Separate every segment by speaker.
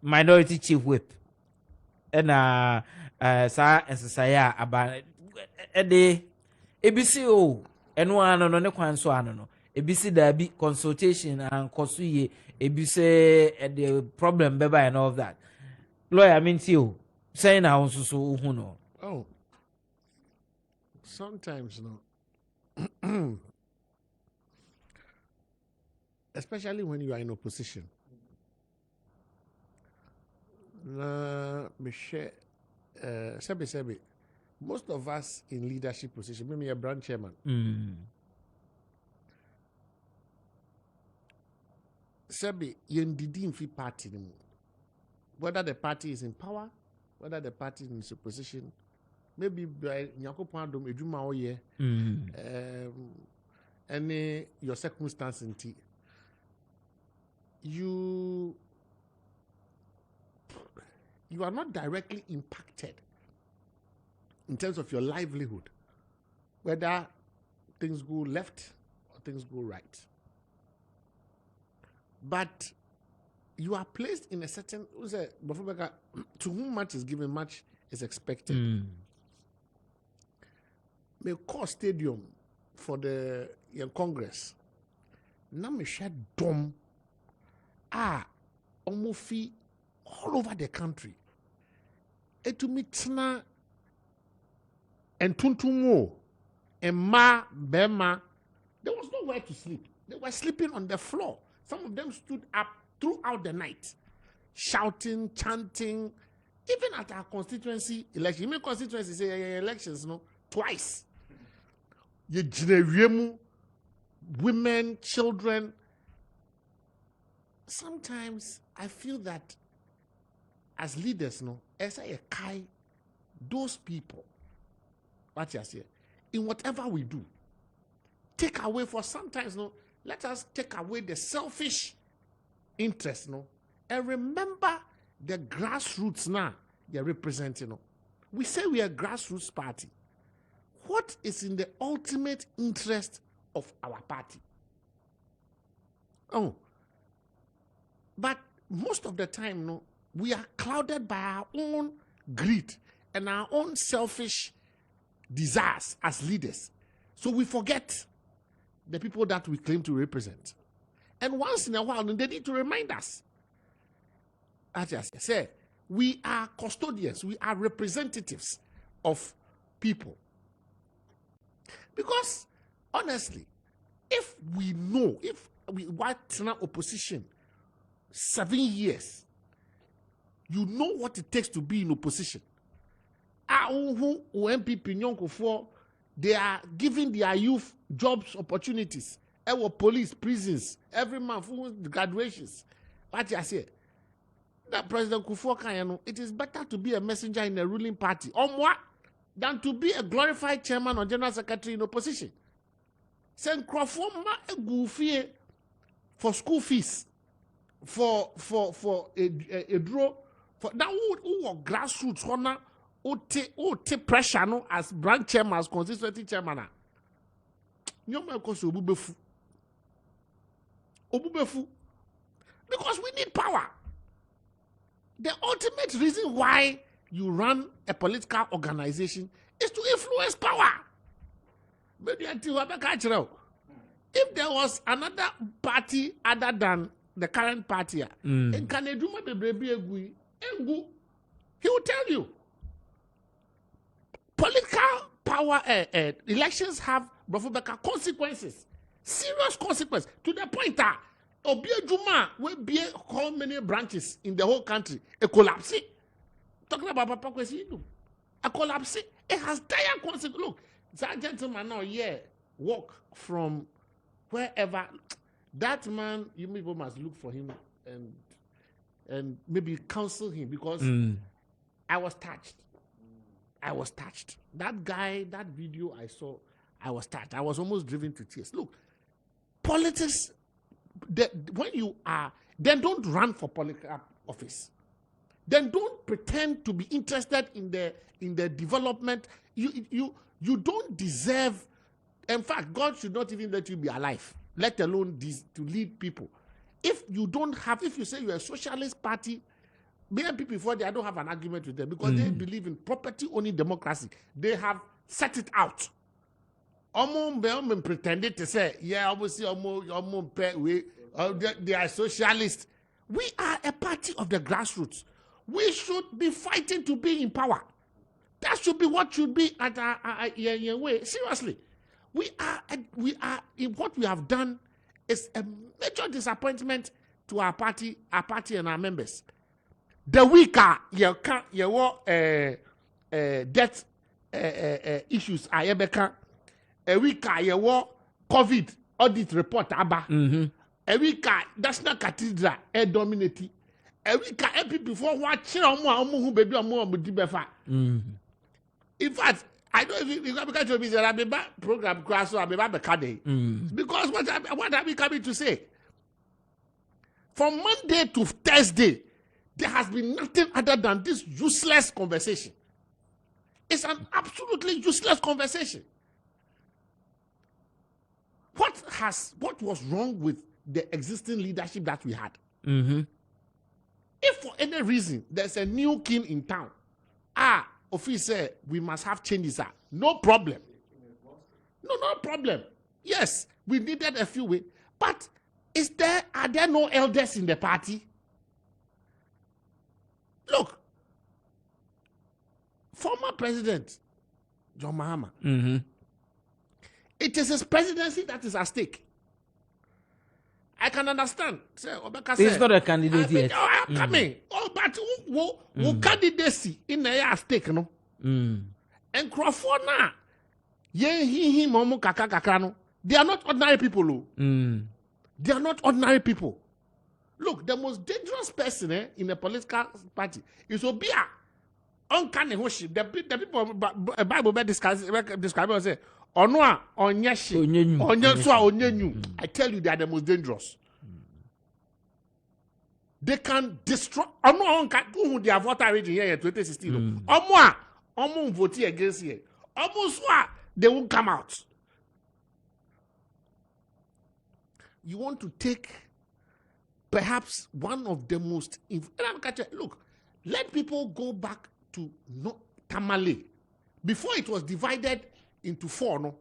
Speaker 1: minority chief whip and sa ensaya aba de ebisi o eno ano no ne kwan so ano no ebisi da bi consultation and koso ye ebisi the problem beba and all of that lawyer mean you saying na so hu no.
Speaker 2: Oh, sometimes no. Especially when you are in opposition. Most of us in leadership position, maybe a branch chairman. Sebi, yendidi fi party. Whether the party is in power, whether the party is in opposition, maybe Nyakopon dom edwuma oye, any your circumstance in tea. You are not directly impacted in terms of your livelihood, whether things go left or things go right. But you are placed in a certain, to whom much is given, much is expected. May call stadium for the Congress. Now me share dome almost all over the country. Etu mitna and tuntumo and ma bema. There was nowhere to sleep. They were sleeping on the floor. Some of them stood up throughout the night, shouting, chanting. Even at our constituency election, even constituency say elections, no, twice. Women, children. Sometimes I feel that as leaders, no, as I kai those people, what you say, in whatever we do, take away for sometimes, no, let us take away the selfish interest, no, and remember the grassroots now they're representing. No. We say we are a grassroots party. What is in the ultimate interest of our party? Oh, but most of the time, no, we are clouded by our own greed and our own selfish desires as leaders. So we forget the people that we claim to represent. And once in a while, they need to remind us. As I say, we are custodians, we are representatives of people. Because, honestly, if we know, if we worked in opposition 7 years, you know what it takes to be in opposition. They are giving their youth jobs opportunities. Police, prisons, every month, graduations. What I say? That President Kufuor, it is better to be a messenger in a ruling party or more than to be a glorified chairman or general secretary in opposition. Send Crawford a goofy for school fees, for a draw, for now who grassroots honor who take pressure no as branch chairman, as constituency chairman. Obubefu. Because we need power. The ultimate reason why you run a political organization is to influence power. If there was another party other than the current party, he will tell you. Political power elections have consequences, serious consequences, to the point that Obiajuma will be how many branches in the whole country, a collapse. Talking about Papa Kwesi, a collapse. It has dire consequences. Look, that gentleman now, walk from wherever. That man, you must look for him and maybe counsel him, because I was touched. That guy, that video I saw, I was touched. I was almost driven to tears. Look, politics, when you are, then don't run for political office. Then don't pretend to be interested in the development. You don't deserve. In fact, God should not even let you be alive, let alone to lead people. if you say you're a socialist party, BNP before I don't have an argument with them because they believe in property owning democracy. They have set it out. Pretended to say, yeah, obviously, they are socialists. We are a party of the grassroots. We should be fighting to be in power. That should be what should be at our way. Seriously, we are in what we have done is a major disappointment to our party and our members. The weaker debt issues are a week COVID audit report aba. A week National Cathedral dominating. A week before what who baby in fact, I don't even because to be the program class or because what are we coming to say? From Monday to Thursday, there has been nothing other than this useless conversation. It's an absolutely useless conversation. What was wrong with the existing leadership that we had? If for any reason there's a new king in town, officer, we must have changes. No problem. No problem. Yes, we needed a few ways, but are there no elders in the party? Look, former president John Mahama. It is his presidency that is at stake. I can understand.
Speaker 1: He's not a candidate yet.
Speaker 2: I'm coming. But who candidacy in the at stake, no? And Crawford now, they are not ordinary people. They are not ordinary people. Look, the most dangerous person in a political party is Obia. Uncanny worship. The people Bible describe and say, Onwa, Onyashi, Onyensu. I tell you, they are the most dangerous. They can destroy. They have voter region here in 2016. Omo vote against here. They won't come out. You want to take perhaps one of the most. Look, let people go back to Tamale. Before it was divided into four, no?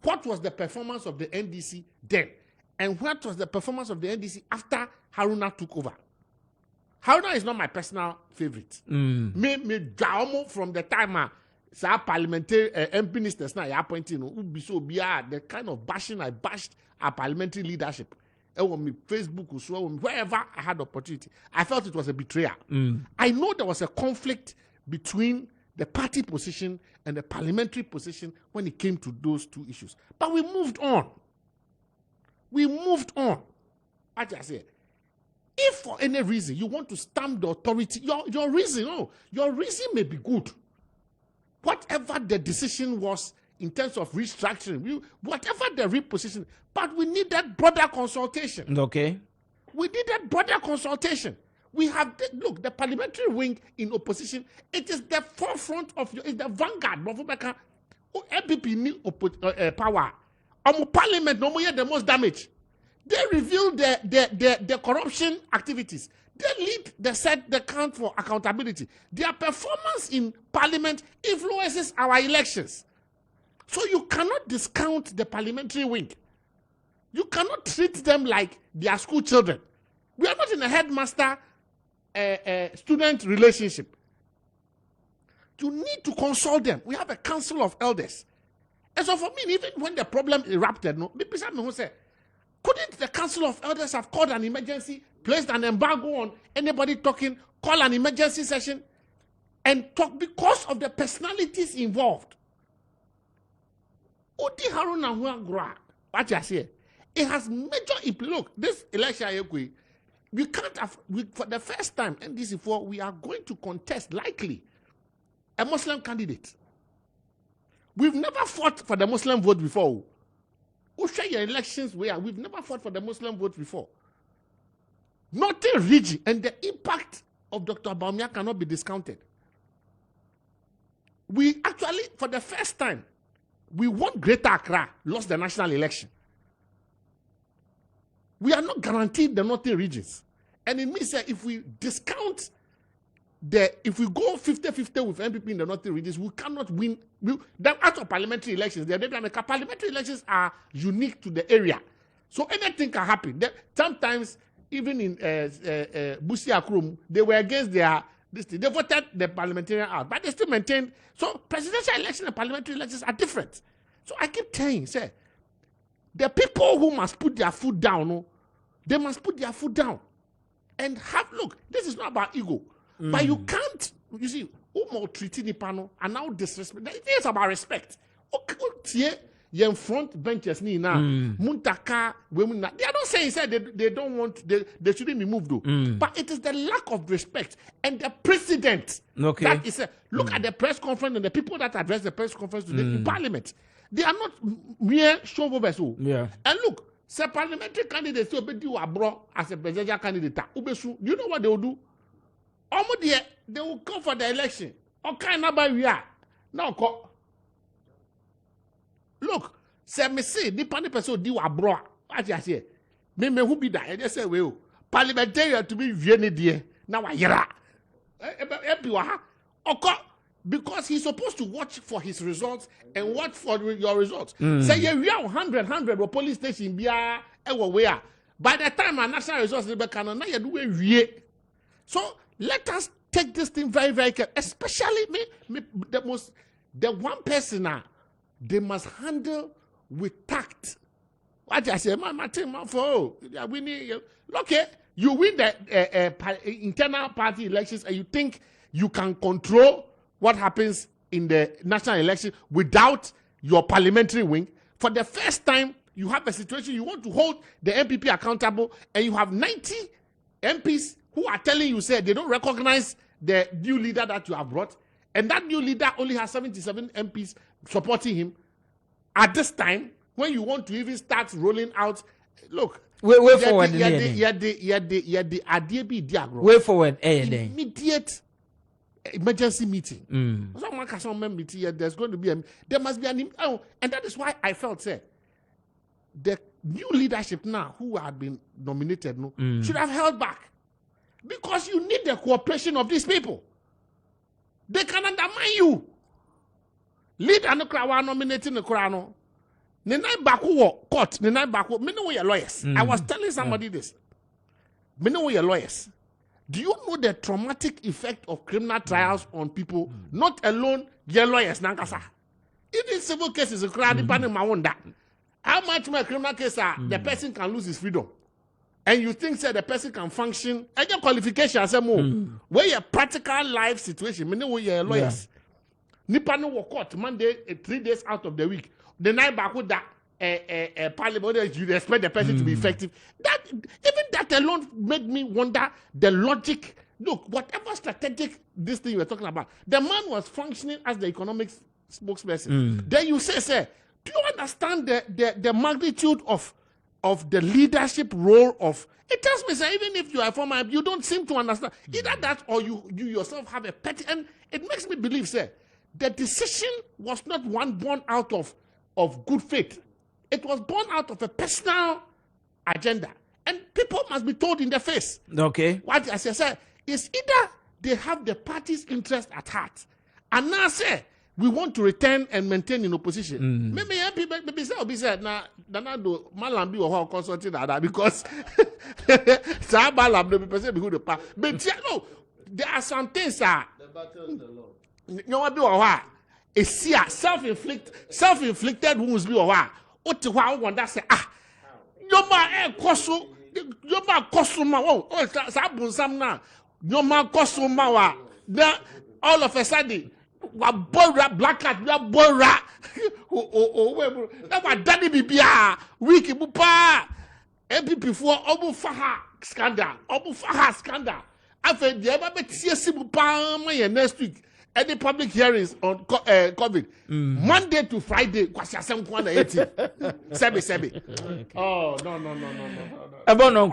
Speaker 2: What was the performance of the NDC then? And what was the performance of the NDC after Haruna took over? Haruna is not my personal favorite. Me from the time parliamentary MP ministers now appointing the kind of bashing I bashed our parliamentary leadership. On my Facebook, wherever I had opportunity, I felt it was a betrayal. I know there was a conflict between the party position and the parliamentary position when it came to those two issues. But we moved on. I just say, if for any reason you want to stamp the authority, your reason may be good. Whatever the decision was in terms of restructuring, whatever the reposition, but we needed broader consultation.
Speaker 1: Okay.
Speaker 2: We needed broader consultation. We have, look, the parliamentary wing in opposition, it is the forefront of it's the vanguard. MPP need power. Parliament no more the most damage. They reveal the corruption activities. They lead the count for accountability. Their performance in parliament influences our elections. So you cannot discount the parliamentary wing. You cannot treat them like they are school children. We are not in a headmaster student relationship. You need to consult them. We have a council of elders. And so for me, even when the problem erupted, couldn't the council of elders have called an emergency, placed an embargo on anybody talking, call an emergency session, and talk because of the personalities involved? Odi Haruna Huangra, what you say? It has major look. This election, we can't have, for the first time, NDC4, we are going to contest likely a Muslim candidate. We've never fought for the Muslim vote before. We'll share your elections where we've never fought for the Muslim vote before. Nothing rigid, and the impact of Dr. Baumia cannot be discounted. We actually, for the first time, we won Greater Accra, lost the national election. we are not guaranteed the northern regions. And it means that if we discount if we go 50-50 with MPP in the northern regions, we cannot win. Out of parliamentary elections, parliamentary elections are unique to the area. So anything can happen. Sometimes, even in Busia Akrum, they were against their this thing. They voted the parliamentarian out, but they still maintained. So presidential election and parliamentary elections are different. So I keep telling, say, the people who must put their foot down, they must put their foot down. And look, this is not about ego. But you can't, you see, treating the panel and now disrespect. It is about respect. Okay, in front benches ni na muntaka women. They are not saying they don't want they shouldn't be moved though. But it is the lack of respect and the precedent.
Speaker 1: Okay.
Speaker 2: That is look at the press conference and the people that address the press conference today in Parliament. They are not mere showboats.
Speaker 1: Yeah.
Speaker 2: And look, say parliamentary candidates will be do abroad as a presidential candidate. Do you know what they will do? They will come for the election. Okay, now we are. Now, look, say me say, the person do abroad. What I say? Me who be that? I just say, well, parliamentarian to be Vienna. Now I hear. Okay, because he's supposed to watch for his results and watch for your results. Say we are 100 police station be where. By the time our national results they can now you do it. So let us take this thing very, very carefully. Especially the one person they must handle with tact. What I say, my team, for winning. Okay, you win the internal party elections, and you think you can control what happens in the national election without your parliamentary wing. For the first time, you have a situation you want to hold the MPP accountable, and you have 90 MPs who are telling you, say, they don't recognize the new leader that you have brought, and that new leader only has 77 MPs supporting him. At this time, when you want to even start rolling out, look,
Speaker 1: wait forward. Wait forward.
Speaker 2: Immediate emergency meeting. There's going to be there must be and that is why I felt, say, the new leadership now who have been nominated should have held back. Because you need the cooperation of these people. They can undermine you. Lead and the nominating the crown. Nenai Baku court, Nenai Baku. Me know your lawyers. I was telling somebody this. Me know your lawyers. Do you know the traumatic effect of criminal trials on people? Not alone your lawyers, Nankasa. Even civil cases, depending on that. How much more criminal case the person can lose his freedom? And you think that the person can function? And your qualification as a move. Where your practical life situation, me know your lawyers. Nipa no work court Monday, 3 days out of the week. The night back with that parliament, you expect the person to be effective. That even that alone made me wonder the logic. Look, whatever strategic this thing you were talking about, the man was functioning as the economic spokesperson. Then you say, do you understand the magnitude of the leadership role of it? Tells me, sir, even if you are a former, you don't seem to understand either that or you yourself have a petty, and it makes me believe, sir, the decision was not one born out of good faith. It was born out of a personal agenda, and people must be told in the face.
Speaker 1: Okay,
Speaker 2: what I say is either they have the party's interest at heart, and now say we want to return and maintain in opposition. Maybe be said na do malam bi or consulting that because malam the person be who the part. But no, there are some things the battle is the law. You want be or self-inflicted wounds be or what to wonder say your man koso your man koso ma sabun sam na your man koso ma then all of a sudden black cat boy rat that was daddy bibia wiki bupa MPP for obu faha scandal after the ever be TSC bupa next week any public hearings on COVID Monday to Friday kwasi asem kwa na 18 sebi oh no